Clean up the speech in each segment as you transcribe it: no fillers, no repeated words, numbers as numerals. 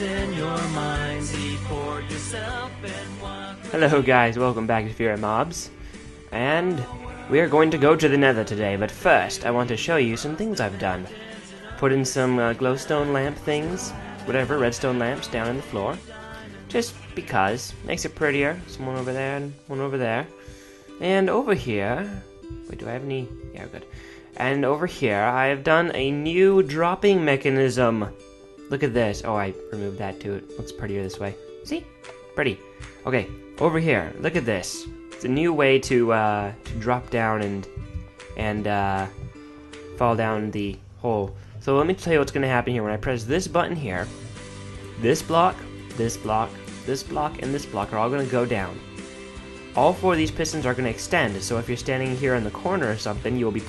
in your minds, pour yourself and walk. Hello guys, welcome back to Fear Mobs. And we are going to go to the Nether today, but first I want to show you some things I've done. Put in some glowstone lamp things, whatever, redstone lamps down on the floor. Just because, makes it prettier. Some one over there and one over there. And over here, wait, do I have any? Yeah, good. And over here, I have done a new dropping mechanism. Look at this. Oh, I removed that too. It looks prettier this way. See? Pretty. Okay, over here, look at this. It's a new way to drop down and fall down the hole. So let me tell you what's going to happen here. When I press this button here, this block, this block, this block, and this block are all going to go down. All four of these pistons are going to extend, so if you're standing here in the corner or something, you'll be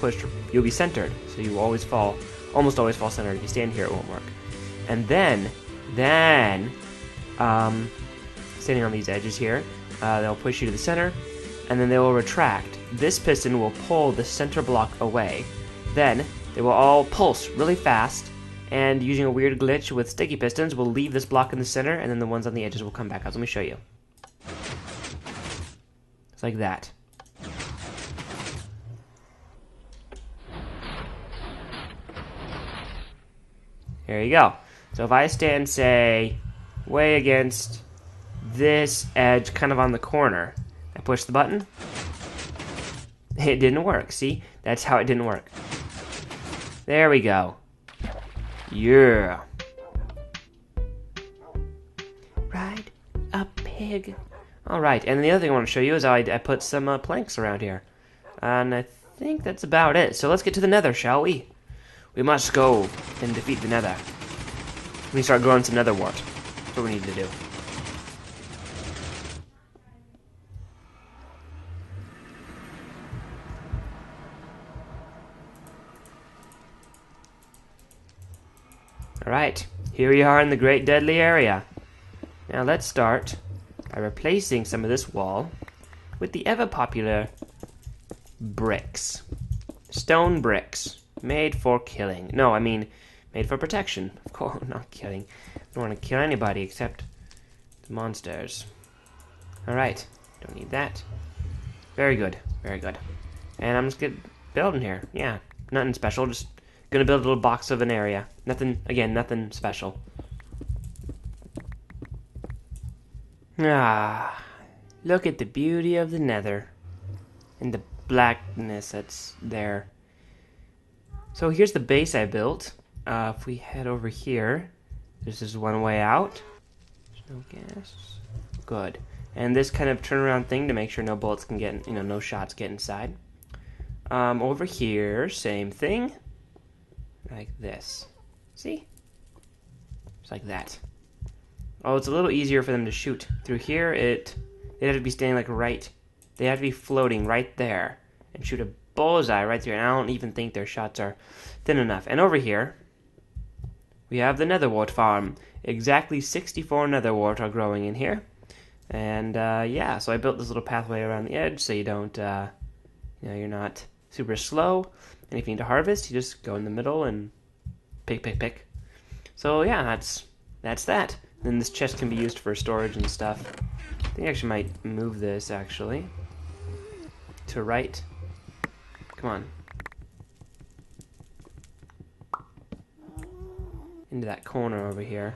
centered. So you almost always fall centered. If you stand here, it won't work. And then, standing on these edges here, they'll push you to the center, and then they will retract. This piston will pull the center block away. Then, they will all pulse really fast, and using a weird glitch with sticky pistons, will leave this block in the center, and then the ones on the edges will come back out. Let me show you. It's like that. There you go. So if I stand, say, way against this edge, kind of on the corner, I push the button, it didn't work. See? That's how it didn't work. There we go. Yeah. Ride a pig. Alright, and the other thing I want to show you is how I put some planks around here. And I think that's about it. So let's get to the Nether, shall we? We must go and defeat the Nether. We start growing some nether wart. That's what we need to do. Alright, here we are in the Great Deadly Area. Now let's start by replacing some of this wall with the ever-popular bricks. Stone bricks. Made for killing. No, I mean, made for protection. Of course, not killing. I don't want to kill anybody except the monsters. Alright, don't need that. Very good, very good. And I'm just building here. Yeah, nothing special, just gonna build a little box of an area. Nothing, again, nothing special. Ah, look at the beauty of the Nether. And the blackness that's there. So here's the base I built. If we head over here, this is one way out. There's no gas. Good. And this kind of turnaround thing to make sure no bullets can get, no shots get inside. Over here, same thing. Like this. See? Just like that. Oh, it's a little easier for them to shoot. Through here, they'd have to be standing like right. They have to be floating right there and shoot a bullseye right there. And I don't even think their shots are thin enough. And over here, we have the netherwart farm. Exactly 64 netherwart are growing in here. And yeah, so I built this little pathway around the edge so you don't, you're not super slow. And if you need to harvest, you just go in the middle and pick. So yeah, that's that. Then this chest can be used for storage and stuff. I think I actually might move this actually to right. Come on. Into that corner over here.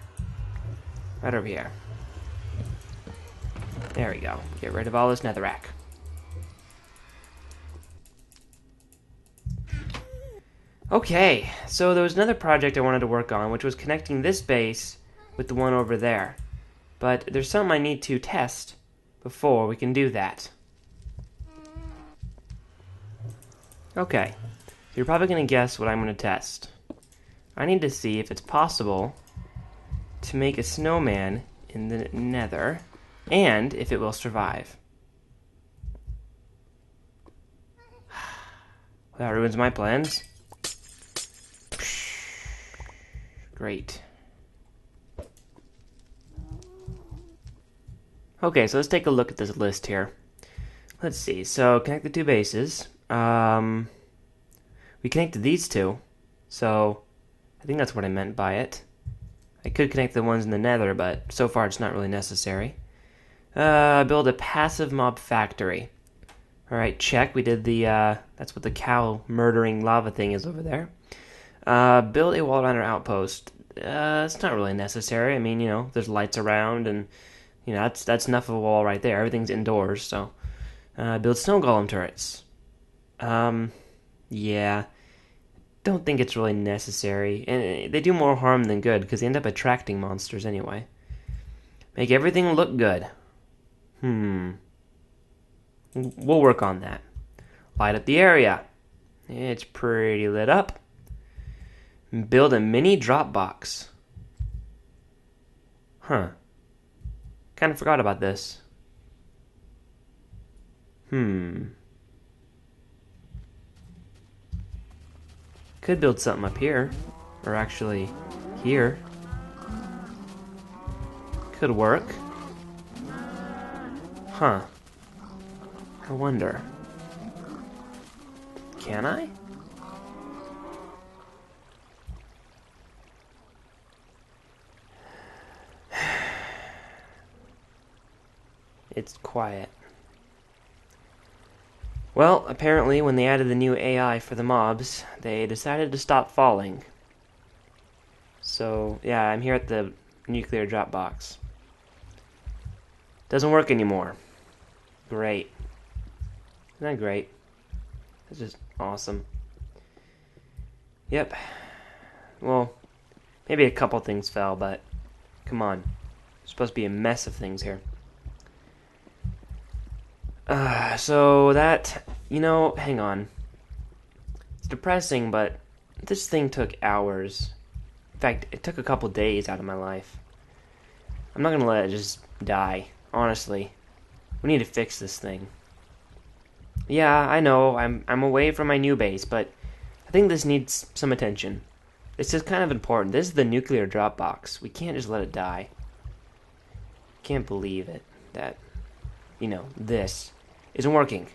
Right over here. There we go. Get rid of all this netherrack. Okay, so there was another project I wanted to work on, which was connecting this base with the one over there. But there's something I need to test before we can do that. Okay, so you're probably going to guess what I'm going to test. I need to see if it's possible to make a snowman in the Nether, and if it will survive. That ruins my plans. Great. Okay, so let's take a look at this list here. Let's see, so connect the two bases. We connected these two, so I think that's what I meant by it. I could connect the ones in the nether, but so far it's not really necessary. Build a passive mob factory. Alright, check. We did the, that's what the cow murdering lava thing is over there. Build a wall around our outpost. It's not really necessary. I mean, there's lights around, and, that's enough of a wall right there. Everything's indoors, so. Build snow golem turrets. Yeah. Don't think it's really necessary. And they do more harm than good, because they end up attracting monsters anyway. Make everything look good. We'll work on that. Light up the area. It's pretty lit up. Build a mini drop box. Kind of forgot about this. Could build something up here. Or actually, here. Could work. I wonder. Can I? It's quiet. Well, apparently when they added the new AI for the mobs, they decided to stop falling. So, yeah, I'm here at the nuclear drop box. Doesn't work anymore. Great. Isn't that great? That's just awesome. Yep. Well, maybe a couple things fell, but come on. There's supposed to be a mess of things here. So that, hang on. It's depressing, but this thing took hours. In fact, it took a couple days out of my life. I'm not gonna let it just die, honestly. We need to fix this thing. Yeah, I know, I'm away from my new base, but I think this needs some attention. This is kind of important. This is the nuclear drop box. We can't just let it die. Can't believe it, that, this isn't working.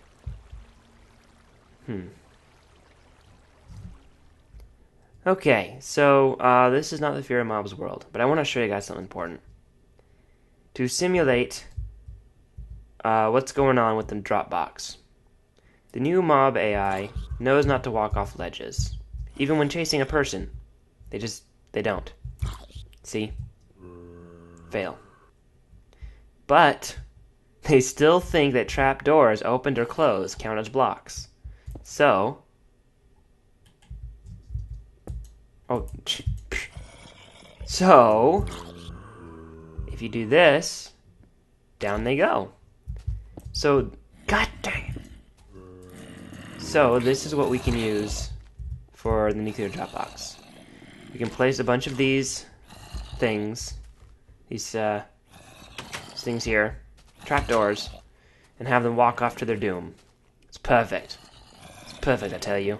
Okay, so this is not the Fear of Mobs world, but I want to show you guys something important. To simulate what's going on with the drop box. The new mob AI knows not to walk off ledges, even when chasing a person. They don't. See? Fail. But they still think that trap doors opened or closed count as blocks. So, if you do this, down they go. So, god dang it. So, this is what we can use for the nuclear drop box. We can place a bunch of these things, these things here, trapdoors, and have them walk off to their doom. It's perfect. It's perfect, I tell you.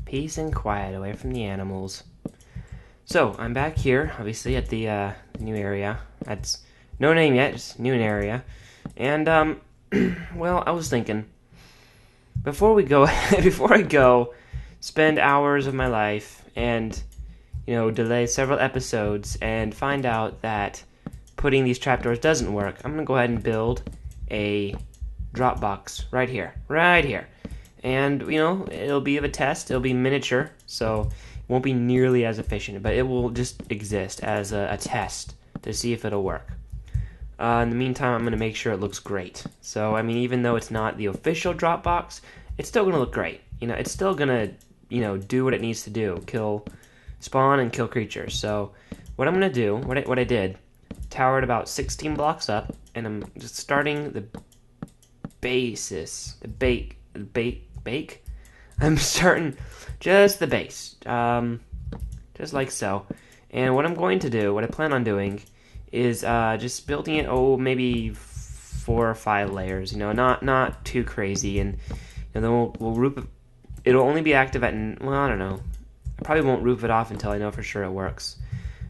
Peace and quiet away from the animals. So, I'm back here, obviously, at the new area. That's no name yet, just new area. And, well, I was thinking, before I go spend hours of my life and, delay several episodes and find out that putting these trapdoors doesn't work, I'm going to go ahead and build a drop box right here. And, it'll be of a test, it'll be miniature, so it won't be nearly as efficient, but it will just exist as a test to see if it'll work. In the meantime, I'm going to make sure it looks great. So, even though it's not the official drop box, it's still going to look great. It's still going to, do what it needs to do. Spawn and kill creatures. So, what I'm going to do, what I did, towered about 16 blocks up, and I'm just starting the basis, bake? I'm starting just the base, just like so. And what I'm going to do, what I plan on doing, is just building it, maybe 4 or 5 layers, not too crazy, and then we'll roof it. It'll only be active at, I don't know. I probably won't roof it off until I know for sure it works.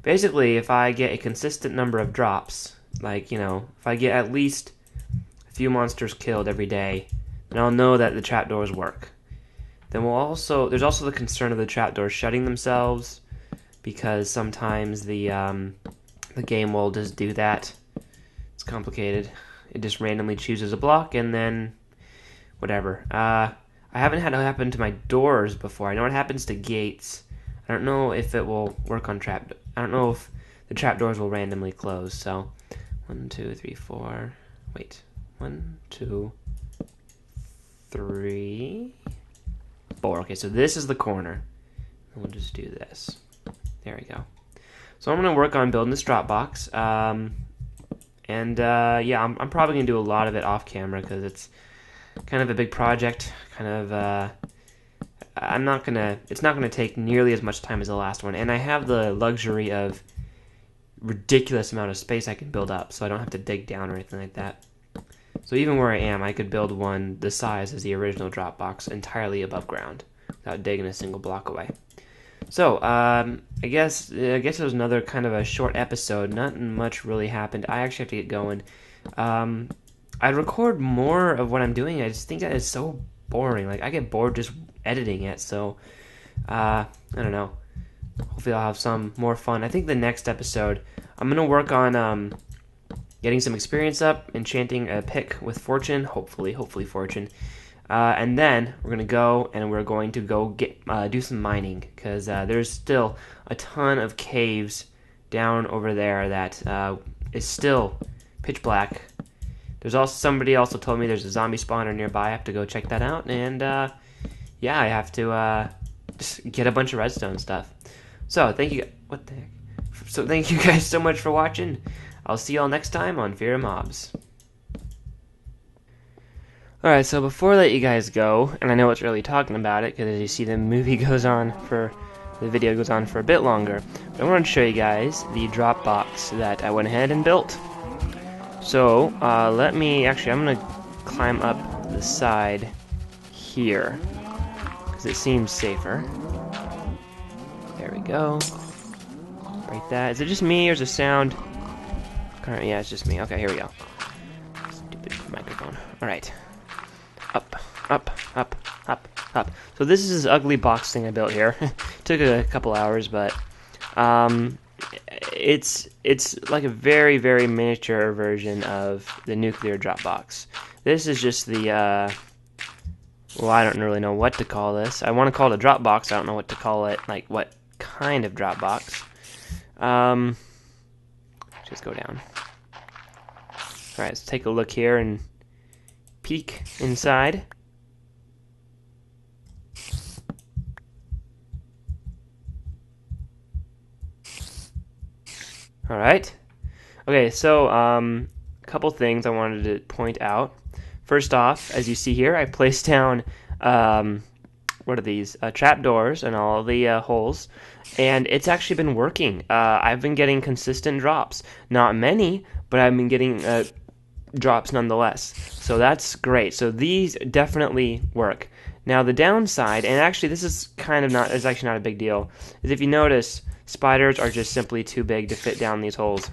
Basically, if I get a consistent number of drops, like, if I get at least a few monsters killed every day, then I'll know that the trapdoors work. Then there's also the concern of the trapdoors shutting themselves, because sometimes the game will just do that. It's complicated. It just randomly chooses a block and then whatever. I haven't had it happen to my doors before. I know it happens to gates. I don't know if it will work on I don't know if the trapdoors will randomly close. So 1, 2, 3, 4. Wait. 1, 2, 3, 4. Okay, so this is the corner. And we'll just do this. There we go. So I'm going to work on building this drop box. Yeah, I'm probably going to do a lot of it off camera because it's kind of a big project. It's not gonna take nearly as much time as the last one, and I have the luxury of ridiculous amount of space I can build up, so I don't have to dig down or anything like that. So even where I am, I could build one the size as the original Dropbox entirely above ground without digging a single block away. So I guess it was another kind of a short episode. Nothing much really happened. I actually have to get going. I'd record more of what I'm doing. I just think that it's so boring. Like, I get bored just editing it. So I don't know. Hopefully I'll have some more fun. I think the next episode I'm gonna work on getting some experience up, enchanting a pick with fortune, hopefully fortune, and then we're gonna go get do some mining, because there's still a ton of caves down over there that is still pitch black. There's also somebody also told me there's a zombie spawner nearby. I have to go check that out, and yeah, I have to just get a bunch of redstone stuff. So thank you. What the heck? So thank you guys so much for watching. I'll see y'all next time on Fear of Mobs. Alright, so before I let you guys go, and I know it's really talking about it, because as you see the video goes on for a bit longer, but I wanted to show you guys the drop box that I went ahead and built. So, I'm going to climb up the side here, because it seems safer. There we go. Right that. Is it just me, or is the sound... Yeah, it's just me. Okay, here we go. Stupid microphone. Alright. Up, up, up, up, up. So this is this ugly box thing I built here. Took a couple hours, but it's like a very, very miniature version of the nuclear drop box. This is just the well, I don't really know what to call this. I want to call it a drop box. I don't know what to call it. Like, what kind of drop box? Just go down. Alright, let's take a look here and peek inside. Alright. Okay, so a couple things I wanted to point out. First off, as you see here, I placed down what are these? Trapdoors and all the holes, and it's actually been working. I've been getting consistent drops. Not many, but I've been getting drops nonetheless. So that's great. So these definitely work. Now the downside, and actually this is actually not a big deal, is if you notice, spiders are just simply too big to fit down these holes.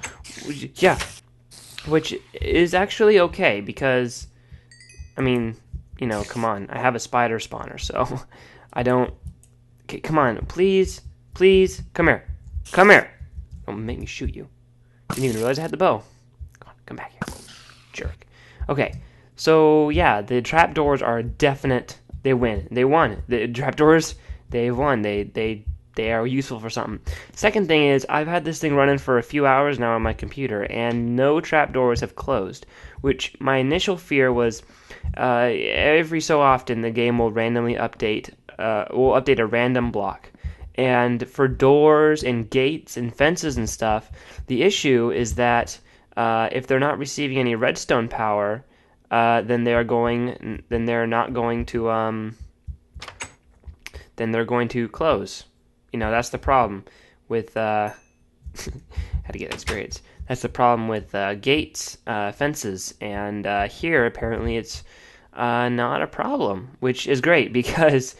Yeah, which is actually okay, because, I mean, you know, come on, I have a spider spawner, so I don't... Okay, come on, please, come here. Don't make me shoot you. Didn't even realize I had the bow. Come back here, jerk. Okay, so yeah, the trapdoors are a definite... They won. The trapdoors, they've won. They are useful for something. Second thing is, I've had this thing running for a few hours now on my computer, and no trapdoors have closed, which my initial fear was every so often the game will randomly update a random block. And for doors and gates and fences and stuff, the issue is that if they're not receiving any redstone power, then they're going to close. You know, that's the problem with how to get experience. That's the problem with gates, fences, and here apparently it's not a problem, which is great because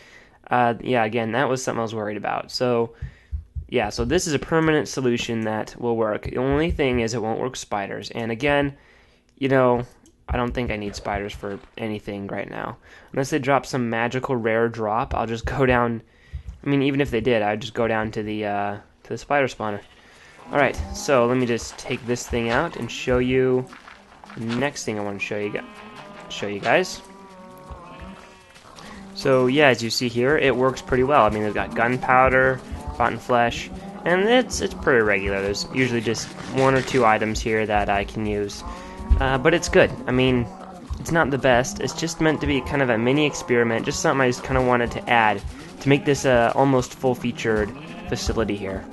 yeah, again, that was something I was worried about. So yeah, so this is a permanent solution that will work. The only thing is it won't work with spiders, and again, you know, I don't think I need spiders for anything right now. Unless they drop some magical rare drop, I'll just go down. I mean, even if they did, I'd just go down to the spider spawner. Alright, so let me just take this thing out and show you the next thing I want to show you guys. So yeah, as you see here, it works pretty well. I mean, they've got gunpowder, rotten flesh, and it's pretty regular. There's usually just 1 or 2 items here that I can use, but it's good. I mean, it's not the best. It's just meant to be kind of a mini experiment, just something I just kind of wanted to add to make this almost full-featured facility here.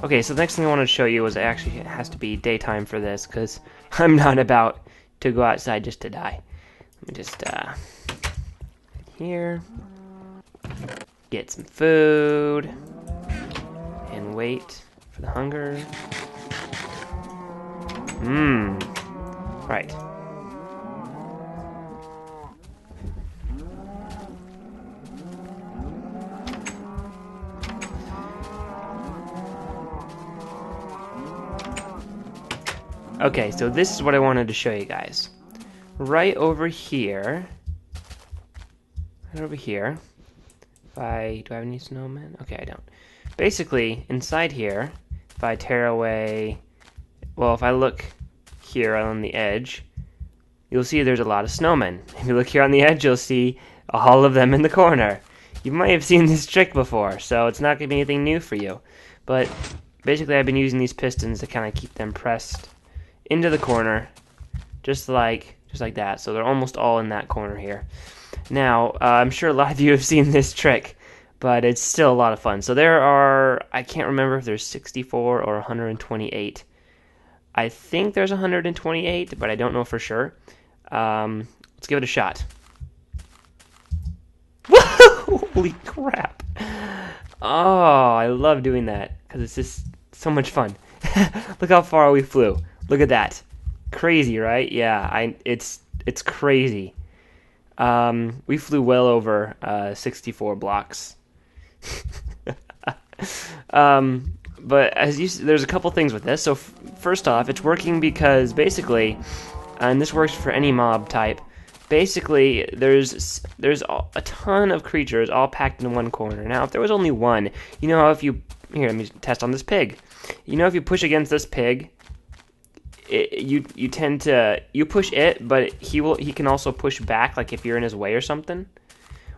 Okay, so the next thing I wanted to show you was it has to be daytime for this, because I'm not about to go outside just to die. Let me just here, get some food, and wait for the hunger. Right. Okay, so this is what I wanted to show you guys. Right over here. Right over here. Do I have any snowmen? Okay, I don't. Basically, inside here, if I tear away, well, if I look here on the edge, you'll see there's a lot of snowmen. If you look here on the edge, you'll see all of them in the corner. You might have seen this trick before, so it's not going to be anything new for you. But basically, I've been using these pistons to kind of keep them pressed into the corner, just like that. So they're almost all in that corner here. Now, I'm sure a lot of you have seen this trick, but it's still a lot of fun. So there are, I can't remember if there's 64 or 128. I think there's 128, but I don't know for sure. Let's give it a shot. Holy crap. Oh, I love doing that, because it's just so much fun. Look how far we flew. Look at that. Crazy, right? Yeah, it's crazy. We flew well over 64 blocks. But there's a couple things with this. So first off, it's working because basically, and this works for any mob type. Basically, there's a ton of creatures all packed in one corner. Now, if there was only one, you know how if you here, let me test on this pig. You know, if you push against this pig, you push it, but he can also push back, like if you're in his way or something.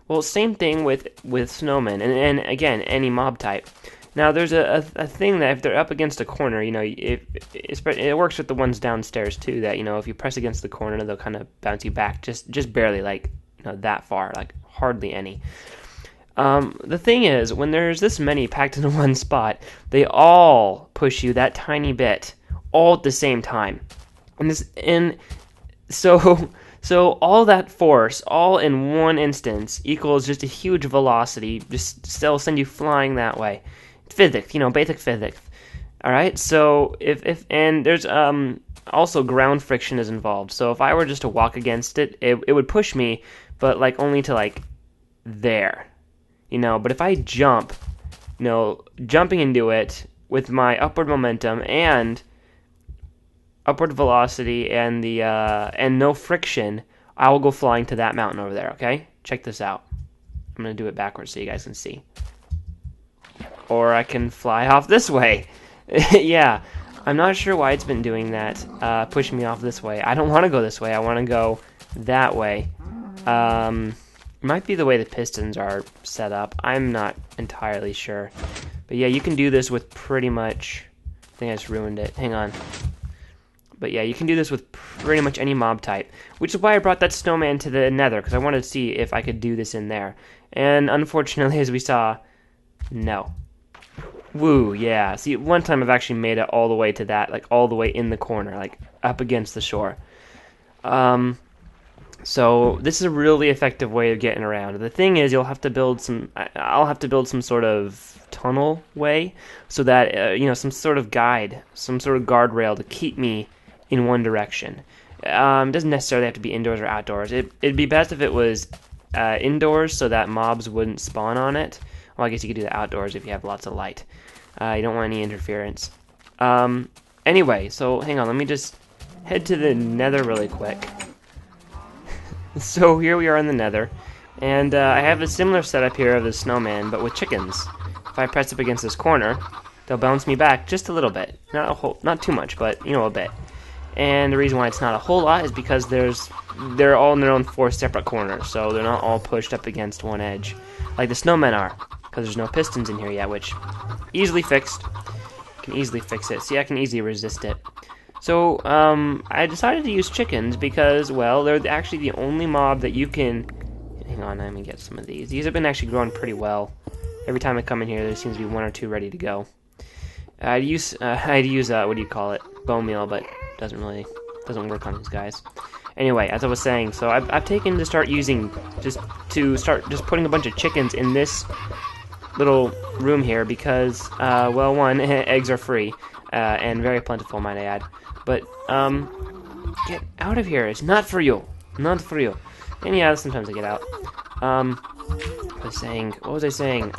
Well, same thing with snowmen, and again, any mob type. Now, there's a thing that if they're up against a corner, you know, it works with the ones downstairs too. That, you know, if you press against the corner, they'll kind of bounce you back just barely, like, you know, that far, like hardly any. The thing is, when there's this many packed into one spot, they all push you that tiny bit, all at the same time, and so all that force, all in one instance, equals just a huge velocity. Just still send you flying that way. Physics, you know, basic physics. All right. So if there's also ground friction is involved. So if I were just to walk against it, it would push me, but like only to like there, you know. But if I jump, you know, jumping into it with my upward momentum and upward velocity and the and no friction, I will go flying to that mountain over there. Okay, check this out. I'm gonna do it backwards so you guys can see. Or I can fly off this way. Yeah, I'm not sure why it's been doing that, pushing me off this way. I don't want to go this way. I want to go that way. Might be the way the pistons are set up. I'm not entirely sure. But yeah, you can do this with pretty much... I think I just ruined it. Hang on. But yeah, you can do this with pretty much any mob type, which is why I brought that snowman to the nether, because I wanted to see if I could do this in there. And unfortunately, as we saw, no. Woo, yeah. See, one time I've actually made it all the way to that, like all the way in the corner, like up against the shore. So this is a really effective way of getting around. The thing is, I'll have to build some sort of tunnel way, so that, you know, some sort of guide, some sort of guardrail to keep me in one direction. It doesn't necessarily have to be indoors or outdoors. It'd be best if it was indoors, so that mobs wouldn't spawn on it. Well, I guess you could do that outdoors if you have lots of light. You don't want any interference. Anyway, so hang on, let me just head to the nether really quick. So here we are in the nether, and I have a similar setup here of the snowman, but with chickens. If I press up against this corner, they'll bounce me back just a little bit. Not too much, but you know, a bit. And the reason why it's not a whole lot is because they're all in their own 4 separate corners, so they're not all pushed up against one edge, like the snowmen are, because there's no pistons in here yet, which easily fixed. Can easily fix it. See, I can easily resist it. So, I decided to use chickens because, well, they're actually the only mob that you can... Hang on, let me get some of these. These have been actually growing pretty well. Every time I come in here, there seems to be 1 or 2 ready to go. I'd use what do you call it? Bone meal, but doesn't work on these guys. Anyway, as I was saying, so I've taken to start using, just putting a bunch of chickens in this little room here because, well, one, eggs are free, and very plentiful, might I add. But, get out of here. It's not for you. Not for you. And yeah, sometimes I get out. What was I saying?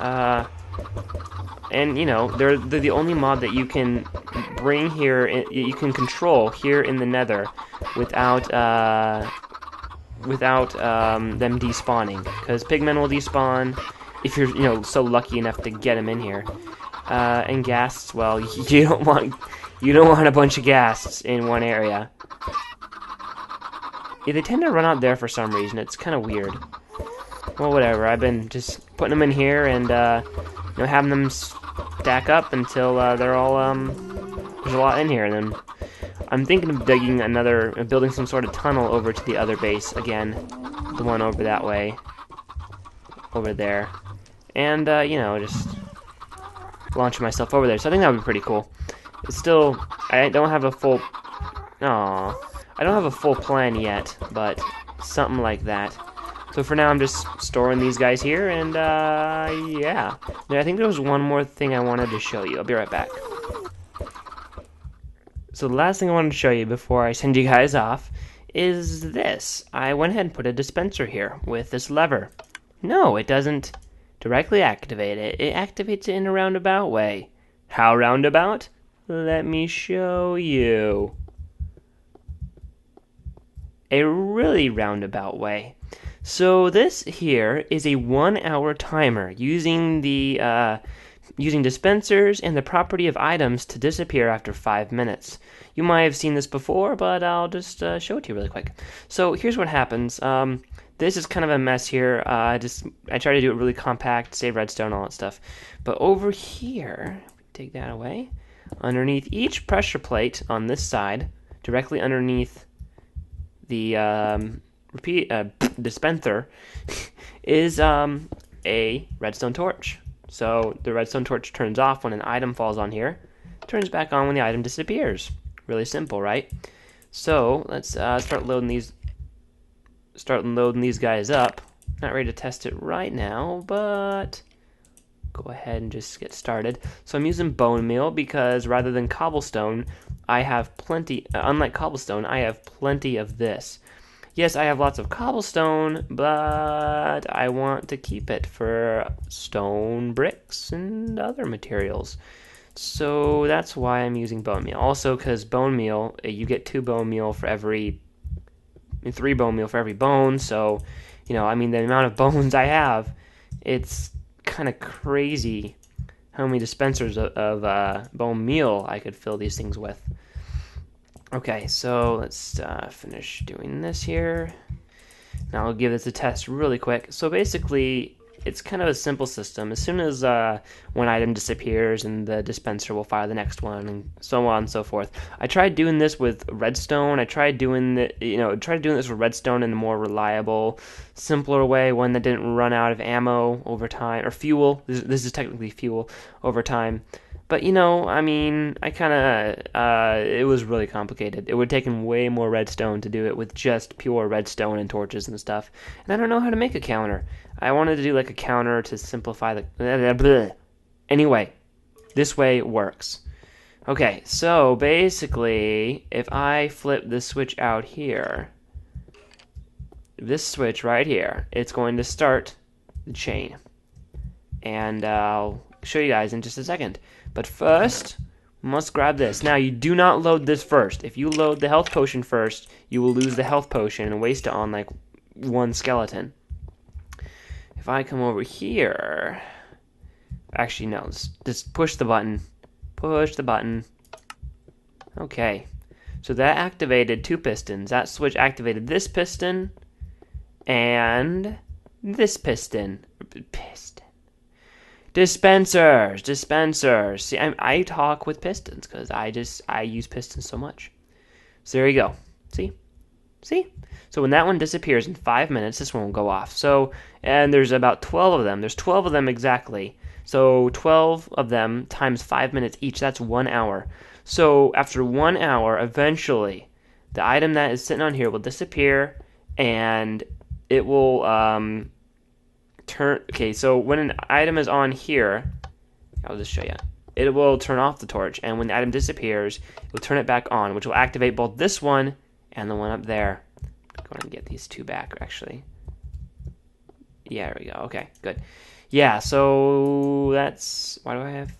And, you know, they're the only mob that you can bring here, you can control here in the nether without them despawning. Because pigmen will despawn if you're, you know, so lucky enough to get them in here. And ghasts, well, you don't want a bunch of ghasts in one area. Yeah, they tend to run out there for some reason. It's kind of weird. Well, whatever. I've been just putting them in here and, you know, having them stack up until they're all, there's a lot in here. And then I'm thinking of building some sort of tunnel over to the other base again. The one over that way. Over there. And, you know, just launching myself over there. So I think that would be pretty cool. It's still, I don't have a full plan yet, but something like that. So for now, I'm just storing these guys here, and yeah. I think there was one more thing I wanted to show you. I'll be right back. So the last thing I wanted to show you before I send you guys off is this. I went ahead and put a dispenser here with this lever. No, it doesn't directly activate it. It activates it in a roundabout way. How roundabout? Let me show you. A really roundabout way. So this here is a 1-hour timer using the using dispensers and the property of items to disappear after 5 minutes. You might have seen this before, but I'll just show it to you really quick. So here's what happens. This is kind of a mess here. I try to do it really compact, save redstone, all that stuff. But over here, take that away. Underneath each pressure plate on this side, directly underneath the dispenser, is a redstone torch. So the redstone torch turns off when an item falls on here, turns back on when the item disappears. Really simple, right? So let's start loading these guys up. Not ready to test it right now, but go ahead and just get started. So I'm using bone meal because rather than cobblestone, I have plenty. Unlike cobblestone, I have plenty of this. Yes, I have lots of cobblestone, but I want to keep it for stone bricks and other materials. So that's why I'm using bone meal. Also, because bone meal, you get 2 bone meal for every 3 bone meal for every bone. So, you know, I mean, the amount of bones I have, it's kind of crazy how many dispensers of bone meal I could fill these things with. Okay, so let's finish doing this here. Now I'll give this a test really quick. So basically, it's kind of a simple system. As soon as one item disappears, and the dispenser will fire the next one, and so on and so forth. I tried doing this with redstone. I tried doing this with redstone in a more reliable, simpler way, one that didn't run out of ammo over time, or fuel. This is technically fuel over time. But, you know, I mean, it was really complicated. It would have taken way more redstone to do it with just pure redstone and torches and stuff. And I don't know how to make a counter. I wanted to do like a counter to simplify the... Anyway, this way works. Okay, so basically, if I flip this switch out here, this switch right here, it's going to start the chain. And I'll show you guys in just a second. But first, must grab this. Now, you do not load this first. If you load the health potion first, you will lose the health potion and waste it on, like, one skeleton. If I come over here, actually no, let's just push the button. Push the button. Okay, so that activated 2 pistons. That switch activated this piston and this piston. Dispensers. See, I talk with pistons because I use pistons so much. So there you go. See? So when that one disappears in 5 minutes, this one will go off. So, and there's about 12 of them. There's 12 of them exactly. So 12 of them times 5 minutes each. That's 1 hour. So after 1 hour, eventually, the item that is sitting on here will disappear, and it will Okay, so when an item is on here, I'll just show you. It will turn off the torch, and when the item disappears, it will turn it back on, which will activate both this one and the one up there. I'm going to get these 2 back, actually. Yeah, there we go. Okay, good. Yeah, so that's... Why do I have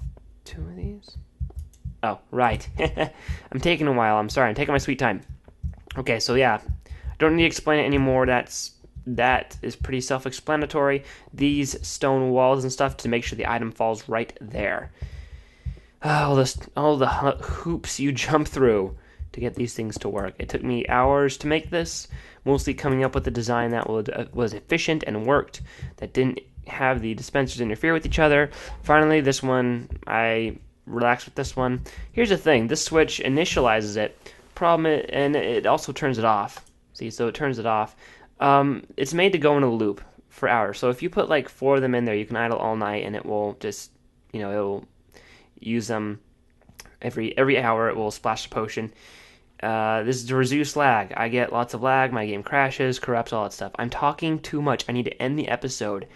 2 of these? Oh, right. I'm taking a while. I'm sorry. I'm taking my sweet time. Okay, so yeah. Don't need to explain it anymore. That is pretty self-explanatory. These stone walls and stuff to make sure the item falls right there. All the hoops you jump through to get these things to work. It took me hours to make this, mostly coming up with a design that was efficient and worked, that didn't have the dispensers interfere with each other. Finally, this one, I relaxed with this one. Here's the thing. This switch initializes it. And it also turns it off. See, so it turns it off. It's made to go in a loop for hours. So if you put like 4 of them in there, you can idle all night, and it will just, it will use them every hour. It will splash the potion. This is to reduce lag. I get lots of lag. My game crashes, corrupts, all that stuff. I'm talking too much. I need to end the episode.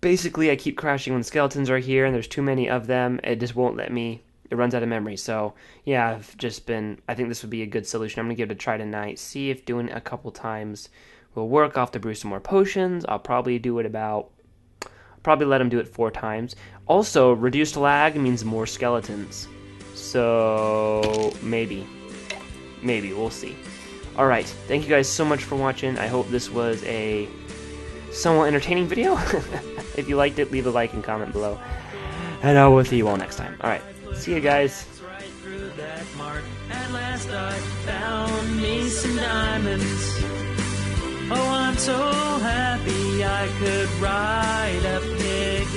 Basically, I keep crashing when the skeletons are here, and there's too many of them. It just won't let me. It runs out of memory. So, yeah, I think this would be a good solution. I'm going to give it a try tonight. See if doing it a couple times will work. I'll have to brew some more potions. I'll probably let him do it 4 times. Also, reduced lag means more skeletons. So, maybe. We'll see. Alright, thank you guys so much for watching. I hope this was a somewhat entertaining video. If you liked it, leave a like and comment below. And I will see you all next time. Alright, see you guys. Right through that mark. At last I found me some diamonds. Oh, I'm so happy I could ride a pig.